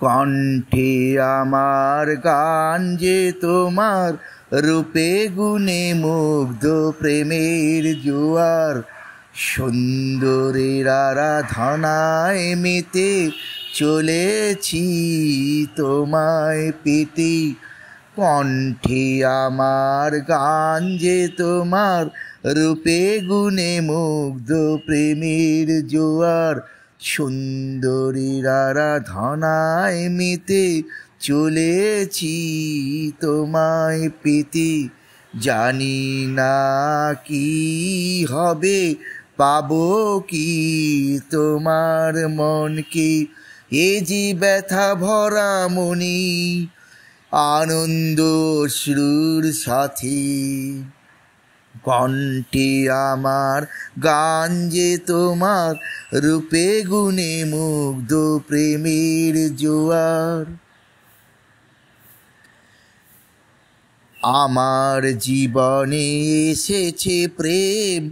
কণ্ঠে আমার গান যে তোমার, রূপে গুণে মুগ্ধ প্রেমের জোয়ার। সুন্দরীর আরাধনায় মেতে চলেছি তোমায় পেতে। কণ্ঠে আমার গান যে তোমার, রূপে গুণে মুগ্ধ প্রেমের জোয়ার। সুন্দরীর আরাধনায় মেতে চলেছি তোমায় পেতে। জানি না কি হবে, পাবো কি তোমার মনকে, এ যে ব্যথা ভরা মনি আনন্দ অশ্রুর সাথে। কণ্ঠে আমার গান যে তোমার, রূপে গুণে মুগ্ধ প্রেমের জোয়ার। আমার জীবনে এসেছে প্রেম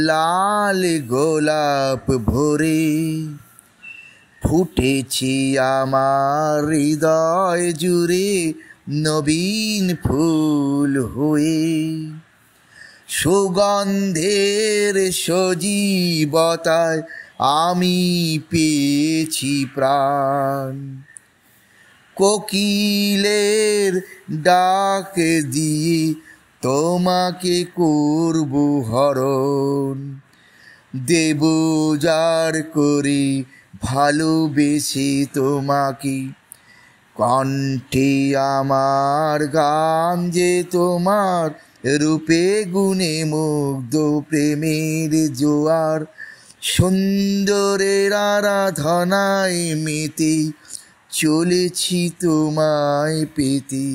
লাল গোলাপ ভরে, ফুটেছে আমার হৃদয় জুড়ে নবীন ফুল হয়ে। সুগন্ধের সজীবতায় আমি পেয়েছি প্রাণ, কোকিলের ডাক দিয়ে তোমাকে করব হরণ। দেব যার করে ভালোবেসে তোমাকে। কণ্ঠে আমার গান যে তোমার, রূপে গুণে মুগ্ধ প্রেমের জোয়ার। সুন্দরের আরাধনায় মেতে চলেছি তোমায় পেতে।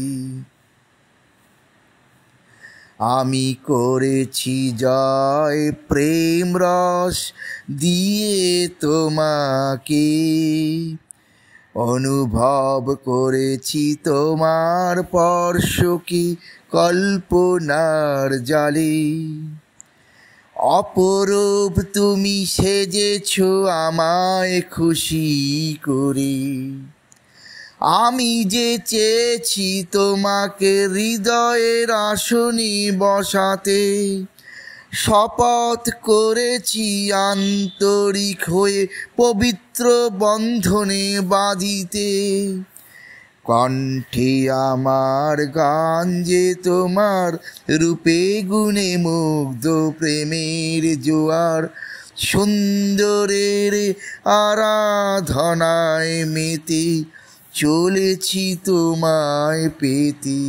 আমি করেছি জয় প্রেম রস দিয়ে তোমাকে, অনুভব করেছি তোমার স্পর্শকে কল্পনার জালে। অপরূপ তুমি সেজেছ আমায় খুশি করে, আমি যে চেয়েছি তোমাকে হৃদয়ের আসনে বসাতে। শপথ করেছি আন্তরিক হয়ে পবিত্র বন্ধনে বাঁধিতে। কণ্ঠে আমার গান যে তোমার, রূপে গুণে মুগ্ধ প্রেমের জোয়ার। সুন্দরের আরাধনায় মেতে চলেছি তোমায় পেতে।